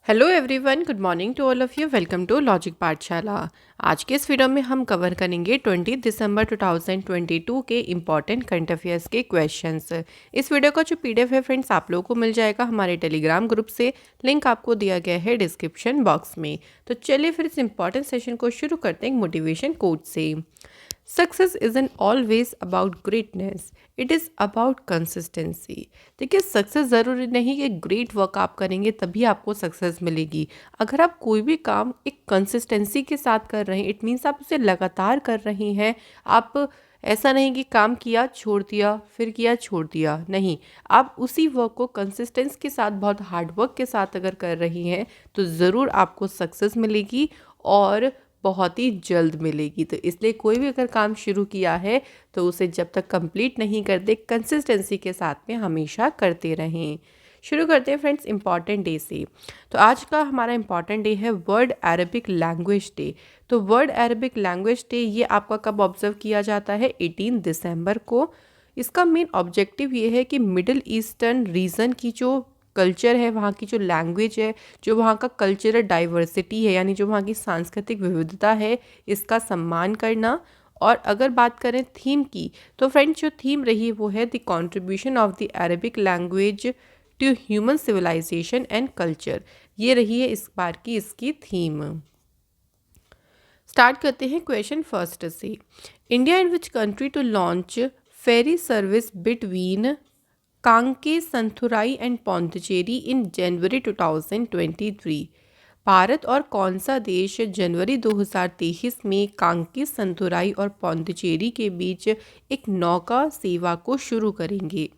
Hello everyone, good morning to all of you. Welcome to logic Pathshala. आज के इस video में हम कवर करेंगे 20 दिसंबर 2022 के इम्पॉर्टेंट करंट अफेयर्स के क्वेश्चंस। इस वीडियो का जो पीडीएफ है फ्रेंड्स आप लोगों को मिल जाएगा हमारे टेलीग्राम ग्रुप से। लिंक आपको दिया गया है डिस्क्रिप्शन बॉक्स में। तो चलिए फिर इस इम्पॉर्टेंट सेशन को शुरू करते हैं एक मोटिवेशन कोट से। Success isn't always about greatness, it is about consistency. देखिए, सक्सेस ज़रूरी नहीं कि ग्रेट वर्क आप करेंगे तभी आपको सक्सेस मिलेगी। अगर आप कोई भी काम एक कंसिस्टेंसी के साथ कर रहे हैं, इट मीन्स आप उसे लगातार कर रही हैं। आप ऐसा नहीं कि काम किया छोड़ दिया फिर किया छोड़ दिया, नहीं, आप उसी वर्क को कंसिस्टेंस के साथ बहुत हार्ड वर्क के साथ अगर कर रही हैं तो ज़रूर आपको सक्सेस मिलेगी और बहुत ही जल्द मिलेगी। तो इसलिए कोई भी अगर काम शुरू किया है तो उसे जब तक कंप्लीट नहीं करते कंसिस्टेंसी के साथ में हमेशा करते रहें। शुरू करते हैं फ्रेंड्स इम्पॉर्टेंट डे से। तो आज का हमारा इम्पॉर्टेंट डे है वर्ल्ड अरबिक लैंग्वेज डे। तो वर्ल्ड अरबिक लैंग्वेज डे ये आपका कब ऑब्जर्व किया जाता है? 18 दिसंबर को। इसका मेन ऑब्जेक्टिव ये है कि मिडिल ईस्टर्न रीजन की जो कल्चर है, वहाँ की जो लैंग्वेज है, जो वहाँ का कल्चरल डाइवर्सिटी है, यानी जो वहाँ की सांस्कृतिक विविधता है, इसका सम्मान करना। और अगर बात करें थीम की, तो फ्रेंड्स जो थीम रही वो है the contribution of the Arabic language to human civilization and culture. ये रही है इस बार की इसकी थीम। स्टार्ट करते हैं क्वेश्चन फर्स्ट से। India in which country to launch ferry service between Kankesanthurai and Pondicherry in January 2023। Bharat और कौन सा देश जनवरी 2023 में कांके, संथुराई और पौंडीचेरी के बीच एक नौका सेवा को शुरू करेंगे?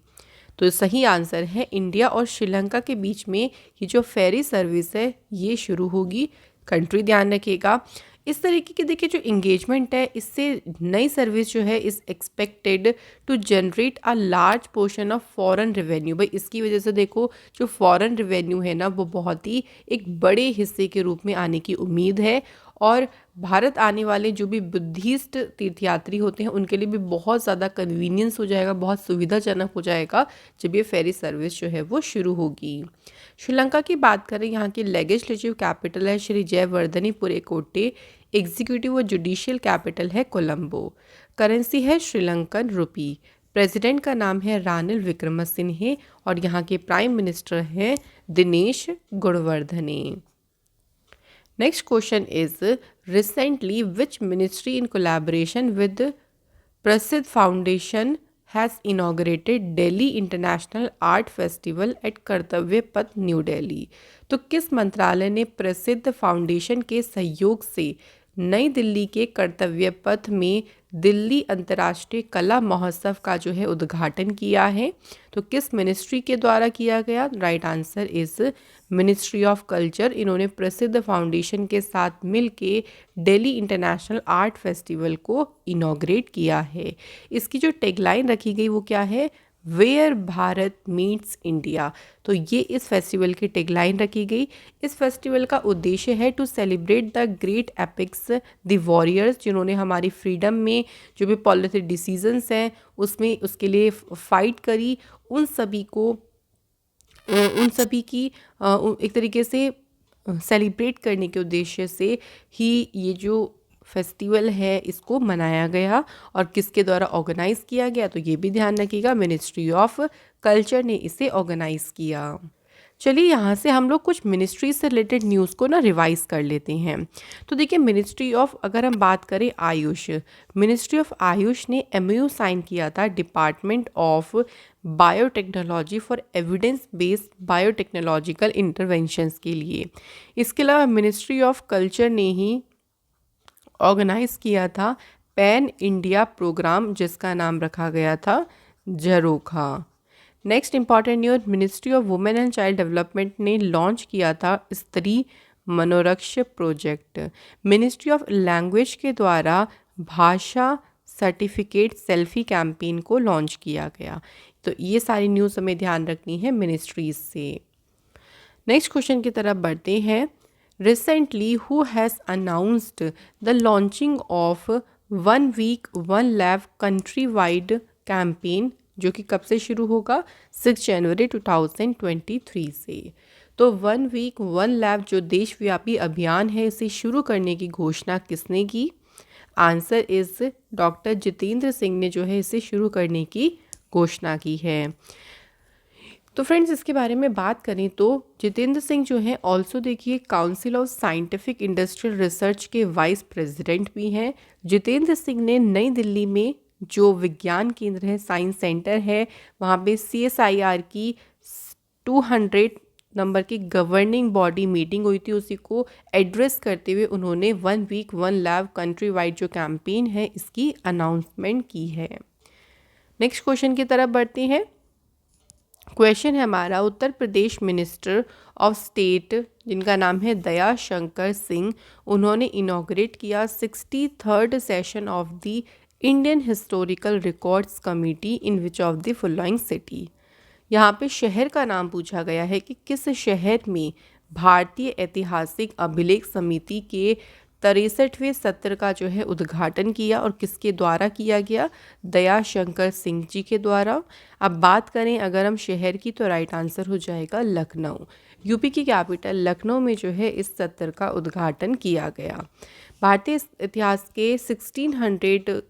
तो सही आंसर है इंडिया और श्रीलंका के बीच में ये जो फेरी सर्विस है ये शुरू होगी। कंट्री ध्यान रखिएगा। इस तरीके की देखिए जो इंगेजमेंट है, इससे नई सर्विस जो है is expected to generate a large portion of foreign revenue. भाई इसकी वजह से देखो जो फॉरेन रेवेन्यू है ना वो बहुत ही एक बड़े हिस्से के रूप में आने की उम्मीद है। और भारत आने वाले जो भी बुद्धिस्ट तीर्थयात्री होते हैं उनके लिए भी बहुत ज़्यादा कन्वीनियंस हो जाएगा, बहुत सुविधाजनक हो जाएगा जब ये फेरी सर्विस जो है वो शुरू होगी। श्रीलंका की बात करें, यहाँ की लेजिस्लेटिव कैपिटल है श्री जयवर्धनीपुरे कोटे। एग्जीक्यूटिव व जुडिशियल कैपिटल है कोलंबो। करेंसी है श्रीलंकन रुपी। प्रेसिडेंट का नाम है रानिल विक्रमसिंघे और यहाँ के प्राइम मिनिस्टर हैं Dinesh Gunawardena. Next question is recently which ministry in collaboration with Prasiddha foundation has inaugurated Delhi international art festival at Kartavya Path new Delhi. तो किस मंत्रालय ने प्रसिद्ध फाउंडेशन के सहयोग से नई दिल्ली के कर्तव्य पथ में दिल्ली अंतर्राष्ट्रीय कला महोत्सव का जो है उद्घाटन किया है? तो किस मिनिस्ट्री के द्वारा किया गया? Right answer is ministry of culture. इन्होंने प्रसिद्ध फाउंडेशन के साथ मिलके दिल्ली इंटरनेशनल आर्ट फेस्टिवल को इनॉग्रेट किया है। इसकी जो टैगलाइन रखी गई वो क्या है? Where Bharat meets India. तो ये इस फेस्टिवल की टैगलाइन रखी गई। इस फेस्टिवल का उद्देश्य है to celebrate the great epics the warriors, जिन्होंने हमारी फ्रीडम में जो भी पॉलिटिकल डिसीजंस हैं उसमें उसके लिए फाइट करी, उन सभी की एक तरीके से सेलिब्रेट करने के उद्देश्य से ही ये जो फेस्टिवल है इसको मनाया गया। और किसके द्वारा ऑर्गेनाइज किया गया? तो ये भी ध्यान रखिएगा, मिनिस्ट्री ऑफ कल्चर ने इसे ऑर्गेनाइज किया। चलिए यहाँ से हम लोग कुछ मिनिस्ट्री से रिलेटेड न्यूज़ को ना रिवाइज कर लेते हैं। तो देखिए मिनिस्ट्री ऑफ, अगर हम बात करें आयुष, मिनिस्ट्री ऑफ आयुष ने एमओयू साइन किया था department of biotechnology for evidence based biotechnological interventions के लिए। इसके अलावा मिनिस्ट्री ऑफ कल्चर ने ही ऑर्गेनाइज किया था पैन इंडिया प्रोग्राम जिसका नाम रखा गया था Jharokha. Next important news, ministry of women and child development ने लॉन्च किया था Stree Manoraksha project. Ministry of language के द्वारा भाषा सर्टिफिकेट सेल्फी कैंपेन को लॉन्च किया गया। तो ये सारी न्यूज़ हमें ध्यान रखनी है मिनिस्ट्रीज से। नेक्स्ट क्वेश्चन की तरफ बढ़ते हैं। Recently who has announced the launching of 1 week 1 lab country wide campaign, जो कि कब से शुरू होगा? 6 जनवरी 2023 से। तो 1 वीक 1 लैब जो देशव्यापी अभियान है इसे शुरू करने की घोषणा किसने की? Answer is doctor Jitendra Singh ने जो है इसे शुरू करने की घोषणा की है। तो फ्रेंड्स इसके बारे में बात करें तो जितेंद्र सिंह जो हैं ऑल्सो देखिए council of scientific industrial research के वाइस प्रेसिडेंट भी हैं। जितेंद्र सिंह ने नई दिल्ली में जो विज्ञान केंद्र है, साइंस सेंटर है, वहाँ पे CSIR की 200 नंबर की गवर्निंग बॉडी मीटिंग हुई थी, उसी को एड्रेस करते हुए उन्होंने 1 वीक 1 लैब कंट्री वाइड जो कैंपेन है इसकी अनाउंसमेंट की है। नेक्स्ट क्वेश्चन की तरफ बढ़ते हैं। क्वेश्चन है हमारा, Uttar Pradesh minister of state जिनका नाम है दया शंकर सिंह, उन्होंने इनॉग्रेट किया 63rd session of the Indian historical records committee in which of the following city. यहाँ पे शहर का नाम पूछा गया है कि किस शहर में भारतीय ऐतिहासिक अभिलेख समिति के 63वें सत्र का जो है उद्घाटन किया और किसके द्वारा किया गया? दया शंकर सिंह जी के द्वारा। अब बात करें अगर हम शहर की तो राइट आंसर हो जाएगा लखनऊ। यूपी की कैपिटल लखनऊ में जो है इस सत्र का उद्घाटन किया गया। भारतीय इतिहास के 1600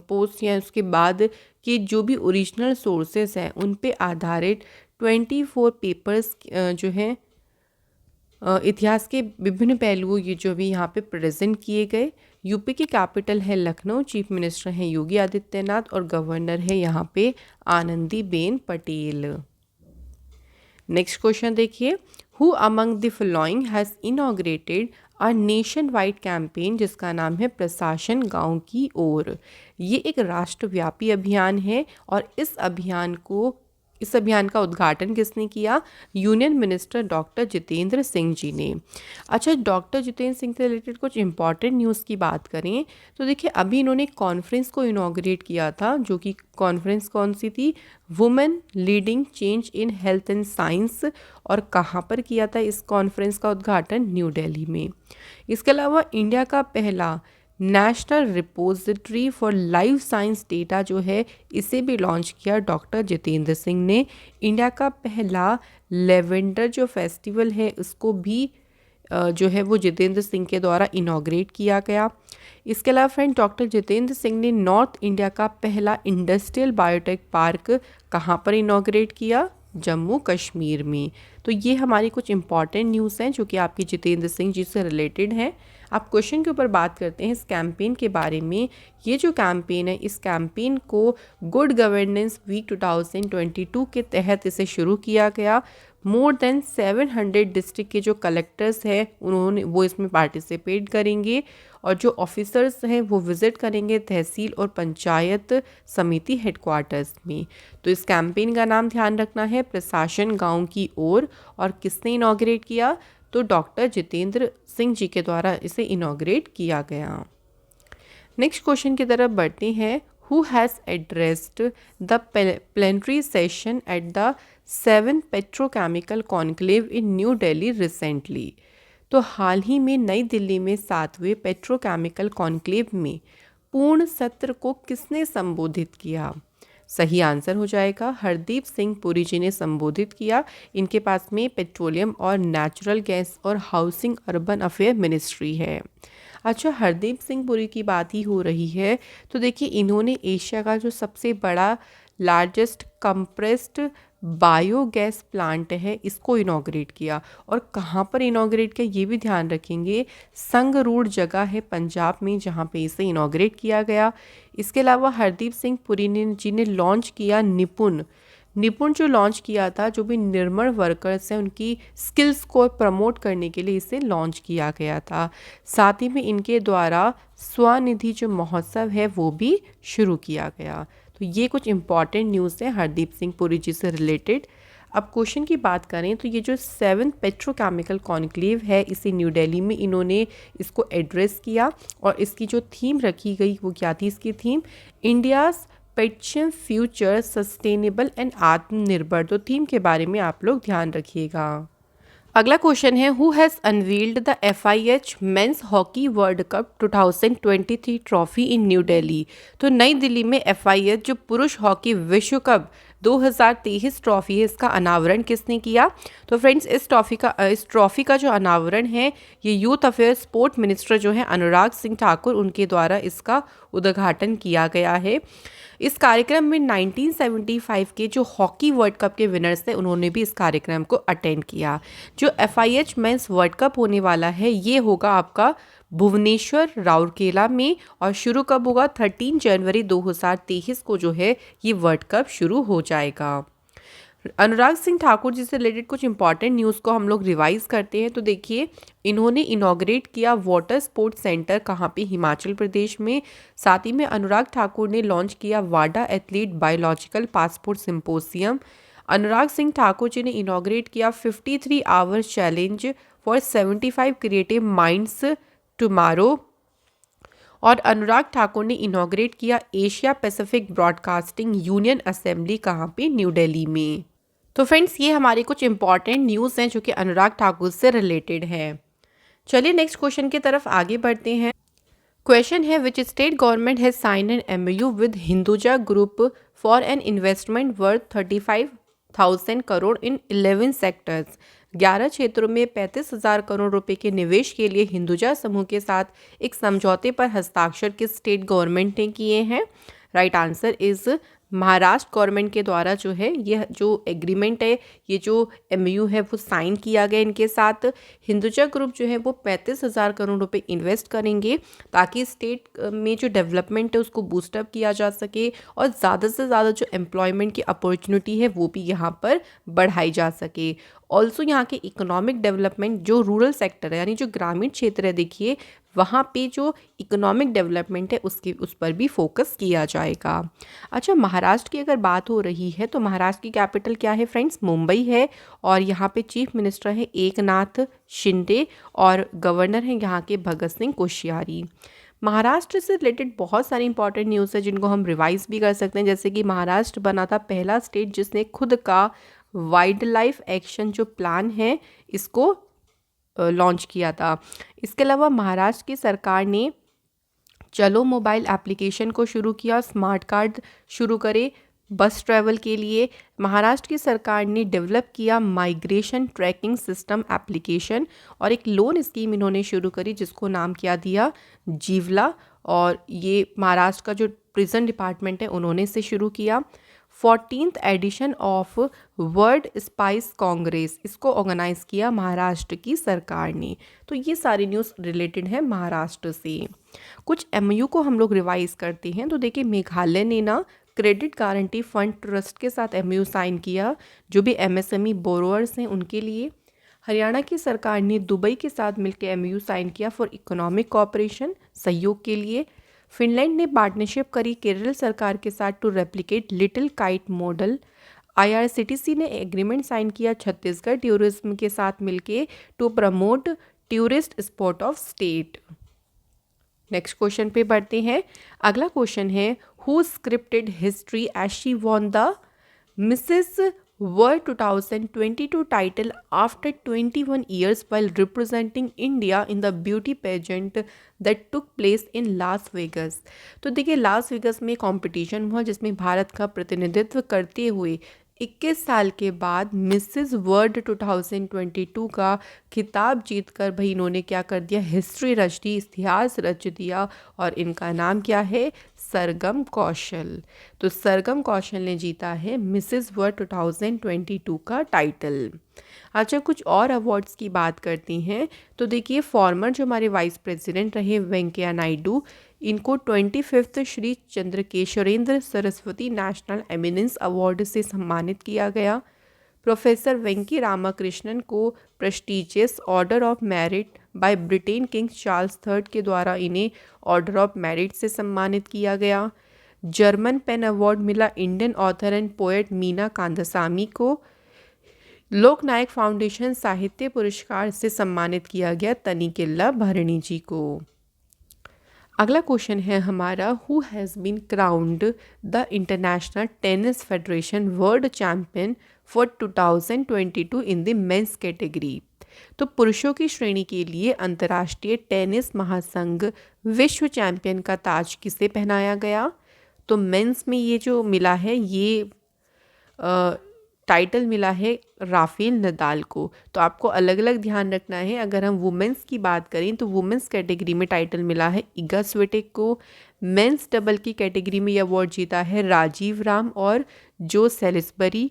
पोस्ट या उसके बाद के जो भी ओरिजिनल सोर्सेस हैं उन पे आधारित 24 पेपर्स जो हैं इतिहास के विभिन्न पहलुओं ये जो भी यहाँ पे प्रेजेंट किए गए। यूपी की कैपिटल है लखनऊ, चीफ मिनिस्टर हैं योगी आदित्यनाथ और गवर्नर है यहाँ पे आनंदीबेन पटेल। नेक्स्ट क्वेश्चन देखिए, who among the following has inaugurated a nation wide campaign जिसका नाम है प्रशासन गांव की ओर। ये एक राष्ट्रव्यापी अभियान है और इस अभियान का उद्घाटन किसने किया? Union minister doctor Jitendra Singh ji ने। अच्छा, डॉक्टर जितेंद्र सिंह से रिलेटेड कुछ इंपॉर्टेंट न्यूज़ की बात करें तो देखिए अभी इन्होंने कॉन्फ्रेंस को इनॉग्रेट किया था, जो कि कॉन्फ्रेंस कौन सी थी? Women leading change in health and science. और कहाँ पर किया था इस कॉन्फ्रेंस का उद्घाटन? न्यू दिल्ली में। इसके अलावा इंडिया का पहला national repository for life science data जो है इसे भी लॉन्च किया डॉक्टर जितेंद्र सिंह ने। इंडिया का पहला लेवेंडर जो फेस्टिवल है उसको भी जो है वो जितेंद्र सिंह के द्वारा इनॉग्रेट किया गया। इसके अलावा फ्रेंड डॉक्टर जितेंद्र सिंह ने नॉर्थ इंडिया का पहला इंडस्ट्रियल बायोटेक पार्क कहाँ पर इनॉग्रेट किया? जम्मू कश्मीर में। तो ये हमारी कुछ इंपॉर्टेंट न्यूज़ हैं जो कि आपकी जितेंद्र सिंह जी से रिलेटेड हैं। आप क्वेश्चन के ऊपर बात करते हैं इस कैंपेन के बारे में। ये जो कैंपेन है इस कैंपेन को गुड गवर्नेंस वीक 2022 के तहत इसे शुरू किया गया। मोर देन 700 डिस्ट्रिक्ट के जो कलेक्टर्स हैं वो इसमें पार्टिसिपेट करेंगे और जो ऑफिसर्स हैं वो विज़िट करेंगे तहसील और पंचायत समिति हेडक्वार्टर्स में। तो इस कैंपेन का नाम ध्यान रखना है प्रशासन गांव की ओर। और किसने इनॉग्रेट किया? तो डॉक्टर जितेंद्र सिंह जी के द्वारा इसे इनॉग्रेट किया गया। नेक्स्ट क्वेश्चन की तरफ बढ़ते हैं। Who has addressed the plenary session at the 7th petrochemical conclave in new Delhi recently. तो हाल ही में नई दिल्ली में 7वें पेट्रोकेमिकल कॉन्क्लेव में पूर्ण सत्र को किसने संबोधित किया? सही आंसर हो जाएगा हरदीप सिंह पुरी जी ने संबोधित किया। इनके पास में पेट्रोलियम और नेचुरल गैस और हाउसिंग अर्बन अफेयर मिनिस्ट्री है। अच्छा, हरदीप सिंह पुरी की बात ही हो रही है तो देखिए इन्होंने एशिया का जो सबसे बड़ा लार्जेस्ट कंप्रेस्ड बायोगैस प्लांट है इसको इनॉग्रेट किया। और कहाँ पर इनॉग्रेट किया ये भी ध्यान रखेंगे, संगरूर जगह है पंजाब में जहाँ पे इसे इनॉग्रेट किया गया। इसके अलावा हरदीप सिंह पुरी जी ने लॉन्च किया निपुण जो लॉन्च किया था, जो भी निर्मल वर्कर्स हैं उनकी स्किल्स को प्रमोट करने के लिए इसे लॉन्च किया गया था। साथ ही में इनके द्वारा स्वनिधि जो महोत्सव है वो भी शुरू किया गया। तो ये कुछ इंपॉर्टेंट न्यूज़ हैं हरदीप सिंह पुरी जी से रिलेटेड। अब क्वेश्चन की बात करें तो ये जो 7th पेट्रोकेमिकल कॉन्क्लेव है इसे न्यू दिल्ली में इन्होंने इसको एड्रेस किया और इसकी जो थीम रखी गई वो क्या थी? इसकी theme India's petroleum future sustainable and आत्मनिर्भर। तो थीम के बारे में आप लोग ध्यान रखिएगा। अगला क्वेश्चन है, who has unveiled the FIH men's hockey world cup 2023 trophy in new Delhi. तो नई दिल्ली में FIH जो पुरुष हॉकी विश्व कप 2023 ट्रॉफी है, इसका अनावरण किसने किया? तो फ्रेंड्स इस ट्रॉफी का जो अनावरण है ये यूथ अफेयर स्पोर्ट मिनिस्टर जो है अनुराग सिंह ठाकुर, उनके द्वारा इसका उद्घाटन किया गया है। इस कार्यक्रम में 1975 के जो हॉकी वर्ल्ड कप के विनर्स थे उन्होंने भी इस कार्यक्रम को अटेंड किया। जो FIH मेंस वर्ल्ड कप होने वाला है ये होगा आपका भुवनेश्वर राउरकेला में, और शुरू कब होगा? 13 जनवरी 2023 को जो है ये वर्ल्ड कप शुरू हो जाएगा। अनुराग सिंह ठाकुर जी से रिलेटेड कुछ इंपॉर्टेंट न्यूज़ को हम लोग रिवाइज करते हैं। तो देखिए, इन्होंने इनॉग्रेट किया वाटर स्पोर्ट्स सेंटर, कहाँ पे? हिमाचल प्रदेश में। साथ ही में अनुराग ठाकुर ने लॉन्च किया वाडा athlete biological passport symposium. Anurag Singh Thakur ji ने इनॉग्रेट किया 53 hours challenge for 75 creative minds tomorrow. और अनुराग ठाकुर ने इनॉग्रेट किया Asia Pacific broadcasting union assembly, कहाँ पे? न्यू दिल्ली में। तो फ्रेंड्स ये हमारे कुछ इंपॉर्टेंट न्यूज़ हैं जो कि अनुराग ठाकुर से रिलेटेड है। चलिए नेक्स्ट क्वेश्चन की तरफ आगे बढ़ते हैं। क्वेश्चन है, which state government has sign an MOU with Hinduja group for an investment worth 35,000 crore in 11 sectors. 11 क्षेत्रों में 35,000 करोड़ रुपए के निवेश के लिए हिंदुजा समूह के साथ एक समझौते पर हस्ताक्षर किस स्टेट गवर्नमेंट ने किए हैं? Right answer is Maharashtra government के द्वारा जो है यह जो एग्रीमेंट है, ये जो MOU है वो साइन किया गया इनके साथ। हिंदुजा ग्रुप जो है वो 35,000 करोड़ रुपए इन्वेस्ट करेंगे ताकि स्टेट में जो डेवलपमेंट है उसको बूस्टअप किया जा सके और ज़्यादा से ज़्यादा जो एम्प्लॉयमेंट की अपॉर्चुनिटी है वो भी यहाँ पर बढ़ाई जा सके। ऑल्सो यहाँ के इकोनॉमिक डेवलपमेंट, जो रूरल सेक्टर है यानी जो ग्रामीण क्षेत्र है, देखिए वहाँ पे जो इकोनॉमिक डेवलपमेंट है उस पर भी फोकस किया जाएगा। अच्छा, महाराष्ट्र की अगर बात हो रही है तो महाराष्ट्र की कैपिटल क्या है फ्रेंड्स? मुंबई है। और यहाँ पे चीफ मिनिस्टर है एकनाथ शिंदे और गवर्नर हैं यहाँ के भगत सिंह कोश्यारी। महाराष्ट्र से रिलेटेड बहुत सारी इंपॉर्टेंट न्यूज़ है जिनको हम रिवाइज भी कर सकते हैं, जैसे कि महाराष्ट्र बना था पहला स्टेट जिसने खुद का वाइल्ड लाइफ एक्शन जो प्लान है इसको लॉन्च किया था। इसके अलावा महाराष्ट्र की सरकार ने चलो मोबाइल एप्लीकेशन को शुरू किया, स्मार्ट कार्ड शुरू करे बस ट्रैवल के लिए। महाराष्ट्र की सरकार ने डेवलप किया माइग्रेशन ट्रैकिंग सिस्टम एप्लीकेशन, और एक लोन स्कीम इन्होंने शुरू करी जिसको नाम क्या दिया? जीवला। और ये महाराष्ट्र का जो प्रिजन डिपार्टमेंट है उन्होंने से शुरू किया। 14th edition of world spice congress, इसको ऑर्गेनाइज किया महाराष्ट्र की सरकार ने। तो ये सारी न्यूज़ रिलेटेड है महाराष्ट्र से। कुछ MOU को हम लोग रिवाइज करते हैं। तो देखिए, मेघालय ने ना क्रेडिट गारंटी फंड ट्रस्ट के साथ MOU साइन किया जो भी MSME बोरोअर्स हैं उनके लिए। हरियाणा की सरकार ने दुबई के साथ मिलकर MOU साइन किया फॉर इकोनॉमिक कोऑपरेशन, सहयोग के लिए। फिनलैंड ने पार्टनरशिप करी केरल सरकार के साथ to replicate little kite model. IRCTC ने एग्रीमेंट साइन किया छत्तीसगढ़ टूरिज्म के साथ मिलके to promote tourist spot of state. Next question पे बढ़ते हैं। अगला क्वेश्चन है, who scripted history as she won the Mrs world 2022 title after 21 years while representing India in the beauty pageant that took place in Las Vegas. तो देखिए, Las Vegas में competition हुआ जिसमें भारत का प्रतिनिधित्व करते हुए 21 साल के बाद मिसेस वर्ल्ड 2022 का खिताब जीतकर भाई इन्होंने क्या कर दिया? हिस्ट्री रच दी, इतिहास रच दिया। और इनका नाम क्या है? सरगम कौशल। तो सरगम कौशल ने जीता है मिसेस वर्ल्ड 2022 का टाइटल। अच्छा, कुछ और अवार्ड्स की बात करती हैं। तो देखिए, फॉर्मर जो हमारे वाइस प्रेसिडेंट रहे वेंकैया नायडू, इनको 25th Shri Chandrasekharendra Saraswati national eminence award से सम्मानित किया गया। प्रोफेसर वेंकी रामाकृष्णन को prestigious order of merit by Britain king Charles III के द्वारा इन्हें ऑर्डर ऑफ मेरिट से सम्मानित किया गया। जर्मन पेन अवार्ड मिला Indian author and poet Meena Kandasamy को। लोकनायक फाउंडेशन साहित्य पुरस्कार से सम्मानित किया गया तनिकेल्ला भरणी जी को। अगला क्वेश्चन है हमारा, who has been crowned the international tennis federation world champion for 2022 in the men's category. तो पुरुषों की श्रेणी के लिए अंतर्राष्ट्रीय टेनिस महासंघ विश्व चैंपियन का ताज किसे पहनाया गया? तो मेंस में ये जो मिला है ये टाइटल मिला है राफेल नदाल को। तो आपको अलग अलग ध्यान रखना है। अगर हम वुमेंस की बात करें तो वुमेंस कैटेगरी में टाइटल मिला है इगा स्विटेक को। मेंस डबल की कैटेगरी में ये अवार्ड जीता है राजीव राम और जो सेलिसबरी।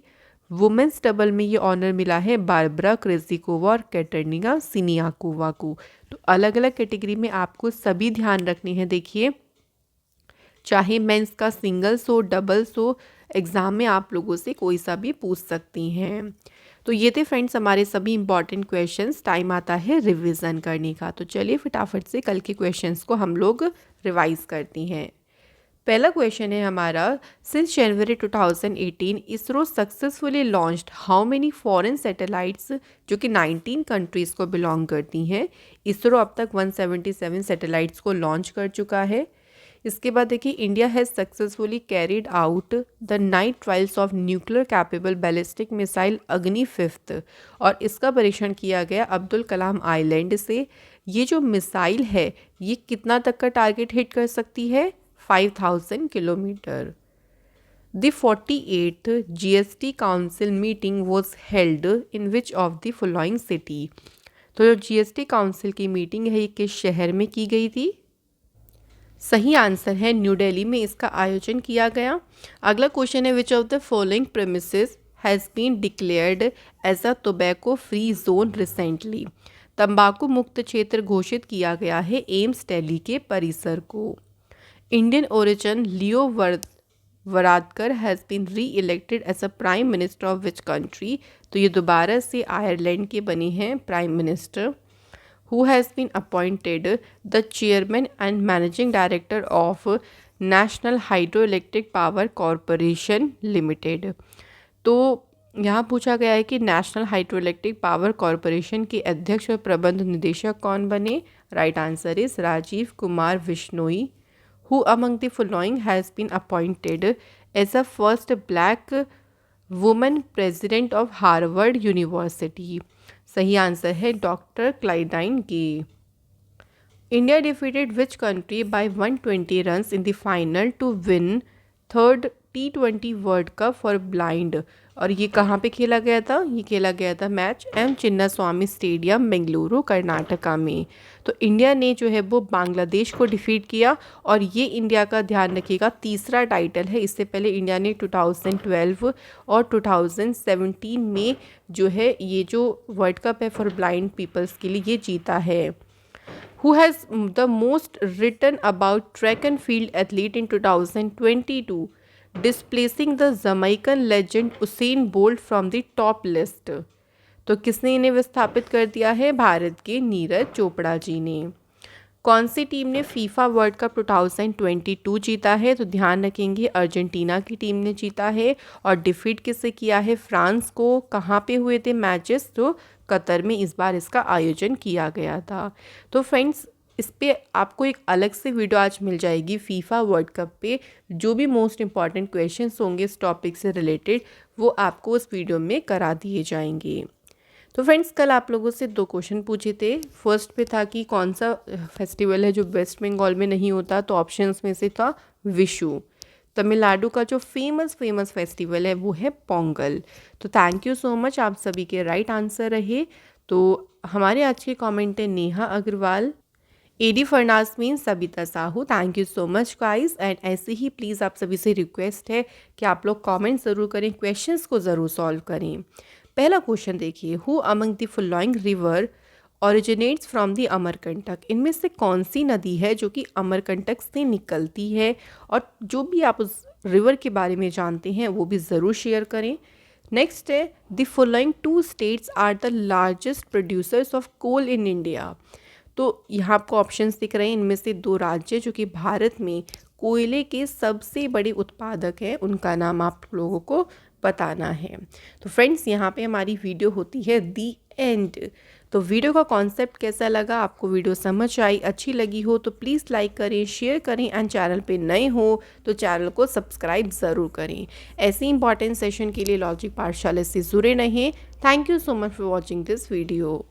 वुमेंस डबल में ये ऑनर मिला है बारबरा क्रेजिकोवा और कैटरीना सिनियाकोवा को। तो अलग अलग कैटेगरी में आपको सभी ध्यान रखने हैं। देखिए, चाहे मेंस का सिंगल्स हो डबल्स हो, एग्ज़ाम में आप लोगों से कोई सा भी पूछ सकती हैं। तो ये थे फ्रेंड्स हमारे सभी इंपॉर्टेंट क्वेश्चंस। टाइम आता है रिवीजन करने का, तो चलिए फटाफट से कल के क्वेश्चंस को हम लोग रिवाइज करती हैं। पहला क्वेश्चन है हमारा, since January 2018 ISRO successfully launched how many foreign satellites, जो कि 19 कंट्रीज़ को बिलोंग करती हैं। इसरो अब तक 177 सैटेलाइट्स को लॉन्च कर चुका है। इसके बाद देखिए, India has successfully carried out the night trials of nuclear capable ballistic missile अग्नि 5, और इसका परीक्षण किया गया अब्दुल कलाम आइलैंड से। ये जो मिसाइल है ये कितना तक का टारगेट हिट कर सकती है? 5000 kilometre. The 48th GST council meeting was held in which of the following city. तो जो GST काउंसिल की मीटिंग है ये किस शहर में की गई थी? सही आंसर है न्यू दिल्ली में इसका आयोजन किया गया। अगला क्वेश्चन है, which of the following premises has been declared as a tobacco free zone recently. तंबाकू मुक्त क्षेत्र घोषित किया गया है एम्स दिल्ली के परिसर को। Indian origin Leo Varadkar has been reelected as a prime minister of which country. तो ये दोबारा से आयरलैंड के बने हैं prime minister. Who has been appointed the chairman and managing director of National Hydroelectric Power Corporation Limited। तो यहाँ पूछा गया है कि नेशनल हाइड्रोइलेक्ट्रिक पावर कॉरपोरेशन के अध्यक्ष और प्रबंध निदेशक कौन बने? Right answer is Rajiv Kumar Bishnoi. Who among the following has been appointed as a first black woman president of Harvard University? सही आंसर है डॉक्टर क्लाइडाइन के। India defeated which country by 120 runs in the final to win third T20 world cup for blind. और ये कहाँ पे खेला गया था? ये खेला गया था match M Chinnaswamy stadium Bengaluru Karnataka में। तो इंडिया ने जो है वो बांग्लादेश को डिफीट किया, और ये इंडिया का ध्यान रखिएगा तीसरा टाइटल है। इससे पहले इंडिया ने 2012 और 2017 में जो है ये जो वर्ल्ड कप है फॉर ब्लाइंड पीपल्स के लिए ये जीता है। Who has the most written about track and field athlete in 2022, displacing the Jamaican legend Usain Bolt from the top list? तो किसने इन्हें विस्थापित कर दिया है? भारत के नीरज चोपड़ा जी ने। कौन सी टीम ने फीफा वर्ल्ड कप 2022 जीता है? तो ध्यान रखेंगे अर्जेंटीना की टीम ने जीता है। और डिफीट किससे किया है? फ्रांस को। कहाँ पे हुए थे मैचेस? तो कतर में इस बार इसका आयोजन किया गया था। तो फ्रेंड्स, इस पे आपको एक अलग से वीडियो आज मिल जाएगी फीफा वर्ल्ड कप पे। जो भी मोस्ट इम्पॉर्टेंट क्वेश्चंस होंगे इस टॉपिक से रिलेटेड वो आपको उस वीडियो में करा दिए जाएंगे। तो फ्रेंड्स, कल आप लोगों से 2 क्वेश्चन पूछे थे। फर्स्ट पे था कि कौन सा फेस्टिवल है जो वेस्ट बंगाल में नहीं होता, तो ऑप्शंस में से था विशु। तमिलनाडु का जो फेमस फेस्टिवल है वो है पोंगल। तो थैंक यू सो मच, आप सभी के राइट आंसर रहे। तो हमारे आज के कमेंट है नेहा अग्रवाल, एडी फर्नास मीन Sabita Sahu. Thank you so much guys. And ऐसे ही प्लीज़ आप सभी से रिक्वेस्ट है कि आप लोग कमेंट ज़रूर करें, क्वेश्चंस को ज़रूर सॉल्व करें। पहला क्वेश्चन देखिए, who among the following river originates from the Amarkantak. इनमें से कौन सी नदी है जो कि अमरकंटक से निकलती है? और जो भी आप उस रिवर के बारे में जानते हैं वो भी ज़रूर शेयर करें। नेक्स्ट है, the following 2 states are the largest producers of coal in India. तो यहाँ आपको ऑप्शंस दिख रहे हैं, इनमें से 2 राज्य जो कि भारत में कोयले के सबसे बड़े उत्पादक हैं, उनका नाम आप लोगों को बताना है। तो फ्रेंड्स, यहाँ पे हमारी वीडियो होती है दी एंड। तो वीडियो का कॉन्सेप्ट कैसा लगा? आपको वीडियो समझ आई, अच्छी लगी हो तो प्लीज़ लाइक करें, शेयर करें, एंड चैनल पे नए हो तो चैनल को सब्सक्राइब ज़रूर करें। ऐसे इंपॉर्टेंट सेशन के लिए लॉजिक पाठशाला से जुड़े रहें। Thank you so much for watching this video.